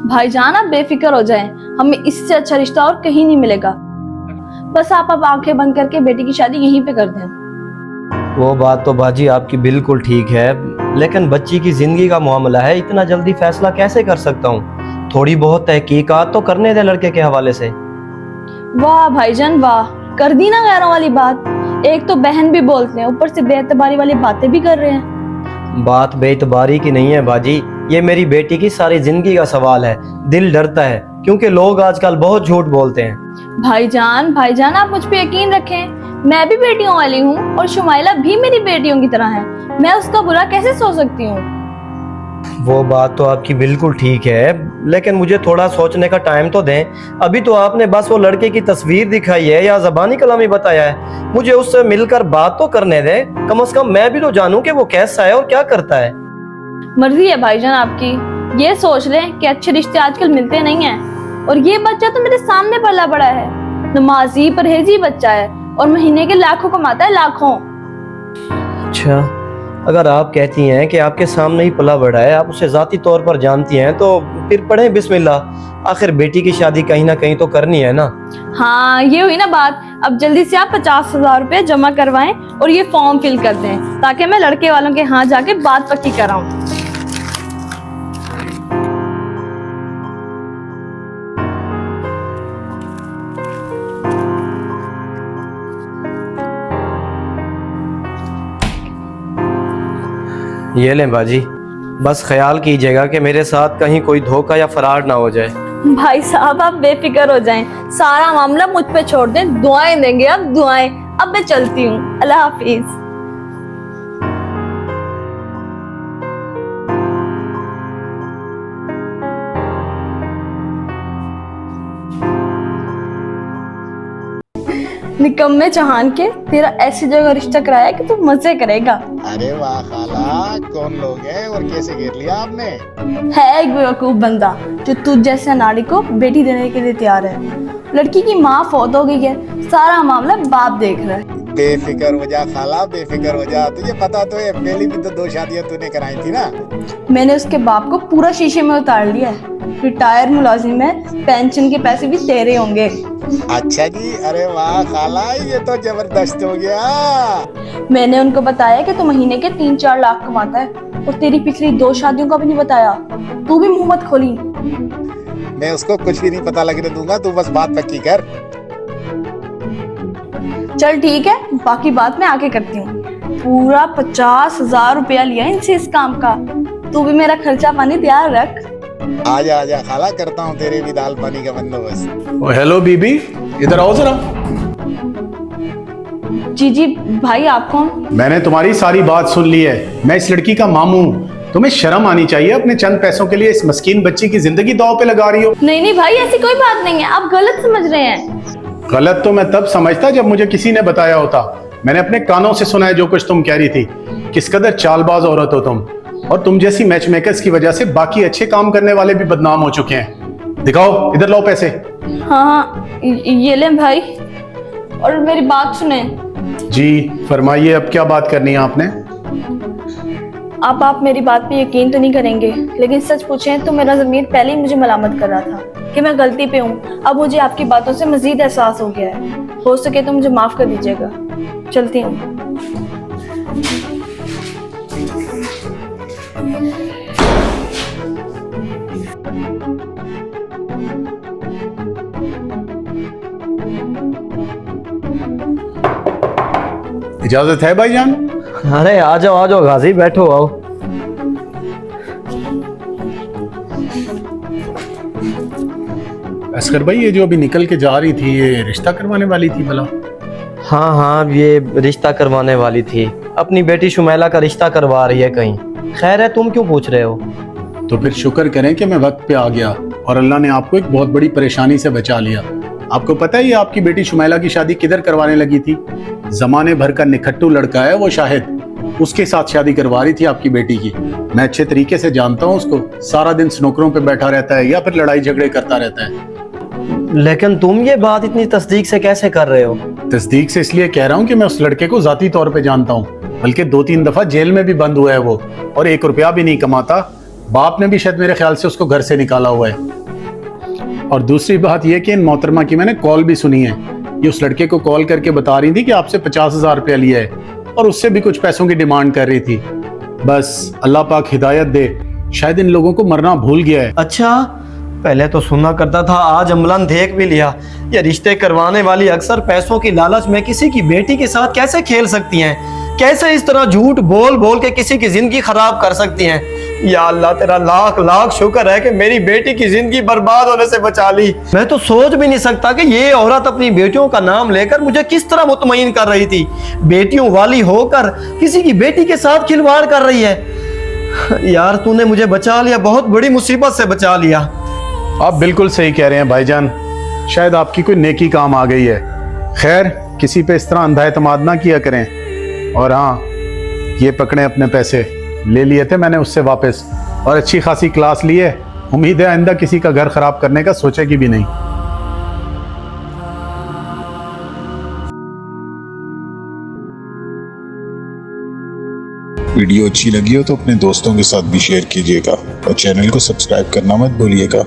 भाईजान आप बेफिक्र हो जाएं, हमें इससे अच्छा रिश्ता और कहीं नहीं मिलेगा। बस आप अब आंखें बंद करके बेटी की शादी यहीं पे कर दें। वो बात तो बाजी आपकी बिल्कुल ठीक है, लेकिन बच्ची की जिंदगी का मामला है, इतना जल्दी फैसला कैसे कर सकता हूँ? थोड़ी बहुत तहकीकात तो करने दे लड़के के हवाले से। वाह भाईजान वाह, कर दी ना गैरों वाली बात। एक तो बहन भी बोलते हैं, ऊपर से बेएतबारी वाली बातें भी कर रहे हैं। बात बेइतबारी की नहीं है बाजी, ये मेरी बेटी की सारी जिंदगी का सवाल है। दिल डरता है क्योंकि लोग आजकल बहुत झूठ बोलते हैं। भाईजान आप मुझ पे यकीन रखें, मैं भी बेटियों वाली हूँ और शुमाइला भी मेरी बेटियों की तरह है। मैं उसका बुरा कैसे सोच सकती हूँ? वो बात तो आपकी बिल्कुल ठीक है, लेकिन मुझे थोड़ा सोचने का टाइम तो दें। अभी तो आपने बस वो लड़के की तस्वीर दिखाई है या ज़बानी कलामी बताया है, मुझे उससे मिलकर बात तो करने दें। कम से कम मैं भी तो जानूं कि वो कैसा है और क्या करता है। मर्जी है भाईजान आपकी, ये सोच लें कि अच्छे रिश्ते आजकल मिलते नहीं हैं। और ये बच्चा तो मेरे सामने पला बड़ा है, नमाजी परहेजी बच्चा है और महीने के लाखों कमाता है, लाखों। अच्छा, अगर आप कहती हैं कि आपके सामने ही पला बड़ा है, आप उसे जाती तौर पर जानती हैं, तो फिर पढ़ें बिस्मिल्लाह। आखिर बेटी की शादी कहीं ना कहीं तो करनी है ना। हाँ ये हुई ना बात। अब जल्दी से आप 50,000 रुपए जमा करवाएं और ये फॉर्म फिल कर दें, ताकि मैं लड़के वालों के यहाँ जाके बात पक्की कराऊं। ये लें बाजी, बस ख्याल कीजिएगा कि मेरे साथ कहीं कोई धोखा या फराड ना हो जाए। भाई साहब आप बेफिक्र हो जाएं, सारा मामला मुझ पे छोड़ दें, दुआएं देंगे अब दुआएं। अब मैं चलती हूँ, अल्लाह हाफिज। निकम्मे चौहान के, तेरा ऐसी जगह रिश्ता कराया कि तू मजे करेगा। अरे वाह खाला, कौन लोग हैं और कैसे घेर लिया आपने? है एक बेवकूफ बंदा जो तुझ जैसे नारी को बेटी देने के लिए तैयार है। लड़की की माँ फौत हो गई है, सारा मामला बाप देख रहा है। बेफिक्र हो जा खाला, बेफिक्र हो जा। तुझे पता तो है पहली भी तो 2 शादियां तूने कराई थी ना। मैंने उसके बाप को पूरा शीशे में उतार लिया है। रिटायर मुलाजिम है, पेंशन के पैसे भी तेरे होंगे। अच्छा जी, अरे वाह खाला, ये तो जबरदस्त हो गया। मैंने उनको बताया कि तू महीने के 3-4 लाख कमाता है और तेरी पिछली 2 शादियों का भी नहीं बताया। तू भी मुंह मत खोली। मैं उसको कुछ भी नहीं पता लगने दूंगा, तू बस बात पक्की कर। चल ठीक है, बाकी बात मैं आके करती हूँ। पूरा 50,000 रुपया लिया इनसे इस काम का। तू भी मेरा खर्चा पानी तैयार रख। आजा आजा खाला, करता हूँ तेरे भी दाल पानी का बंदोबस्त। हेलो बीबी, इधर आओ जरा। जी भाई, आप कौन? मैंने तुम्हारी सारी बात सुन ली है। मैं इस लड़की का मामू हूँ। तुम्हें शर्म आनी चाहिए, अपने चंद पैसों के लिए इस मस्कीन बच्ची की जिंदगी दांव पे लगा रही हो। नहीं भाई, ऐसी कोई बात नहीं है, आप गलत समझ रहे हैं। गलत तो मैं तब समझता जब मुझे किसी ने बताया होता। मैंने अपने कानों से सुना है जो कुछ तुम कह रही थी। किस कदर चालबाज औरत हो तुम, और तुम जैसी मैच मेकर्स की वजह से बाकी अच्छे काम करने वाले भी बदनाम हो चुके हैं। दिखाओ, इधर लाओ पैसे। हाँ ये लें भाई, और मेरी बात सुने। जी फरमाइए, अब क्या बात करनी है आपने? आप मेरी बात पे यकीन तो नहीं करेंगे, लेकिन सच पूछें तो मेरा ज़मीर पहले ही मुझे मलामत कर रहा था कि मैं गलती पे हूँ। अब मुझे आपकी बातों से मजीद एहसास हो गया है। हो सके तो मुझे माफ कर दीजिएगा। चलती हूँ। इजाजत है भाईजान? अरे आ जाओ गाजी, बैठो आओ। असगर भाई, ये जो अभी निकल के जा रही थी, ये रिश्ता करवाने वाली थी भला? हाँ, ये रिश्ता करवाने वाली थी। अपनी बेटी शुमैला का रिश्ता करवा रही है कहीं। खैर है, तुम क्यों पूछ रहे हो? तो फिर शुक्र करें कि मैं वक्त पे आ गया और अल्लाह ने आपको एक बहुत बड़ी परेशानी से बचा लिया। आपको पता है ये आपकी बेटी शुमैला की शादी किधर करवाने लगी थी? जमाने भर का निखट्टू लड़का है वो शाहिद, उसके साथ शादी करवा रही थी आपकी बेटी की। मैं अच्छे तरीके से जानता हूँ उसको। सारा दिन स्नूकरों पे बैठा रहता है या फिर लड़ाई झगड़े करता रहता है। लेकिन तुम ये बात इतनी तस्दीक से कैसे कर रहे हो? तस्दीक से इसलिए कह रहा हूँ कि मैं उस लड़के को जाती तौर पे जानता हूँ, बल्कि 2-3 दफा जेल में भी बंद हुआ है वो, और 1 रुपया भी नहीं कमाता। बाप ने भी शायद मेरे ख्याल से उसको घर से निकाला हुआ है। और दूसरी बात यह कि इन मोहतरमा की मैंने कॉल भी सुनी है। ये उस लड़के को कॉल करके बता रही थी कि आपसे 50,000 रुपया लिया है और उससे भी कुछ पैसों की डिमांड कर रही थी। बस अल्लाह पाक हिदायत दे, शायद इन लोगों को मरना भूल गया है। अच्छा, पहले तो सुना करता था, आज अमलन देख भी लिया। ये रिश्ते करवाने वाली अक्सर पैसों की लालच में किसी की बेटी के साथ कैसे खेल सकती हैं, कैसे इस तरह झूठ बोल बोल के किसी की जिंदगी खराब कर सकती हैं। या अल्लाह, तेरा लाख लाख शुक्र है कि मेरी बेटी की जिंदगी बर्बाद होने से बचा ली। मैं तो सोच भी नहीं सकता कि ये औरत अपनी बेटियों का नाम लेकर मुझे किस तरह मुतमईन कर रही थी। बेटियों वाली होकर किसी की बेटी के साथ खिलवाड़ कर रही है। यार तूने मुझे बचा लिया, बहुत बड़ी मुसीबत से बचा लिया। आप बिल्कुल सही कह रहे हैं भाईजान, शायद आपकी कोई नेकी काम आ गई है। खैर, किसी पे इस तरह अंधा एतमाद ना किया करें। और हाँ, ये पकड़े अपने पैसे, ले लिए थे मैंने उससे वापस और अच्छी खासी क्लास ली है। उम्मीद है आइंदा किसी का घर खराब करने का सोचेगी भी नहीं। वीडियो अच्छी लगी हो तो अपने दोस्तों के साथ भी शेयर कीजिएगा और चैनल को सब्सक्राइब करना मत भूलिएगा।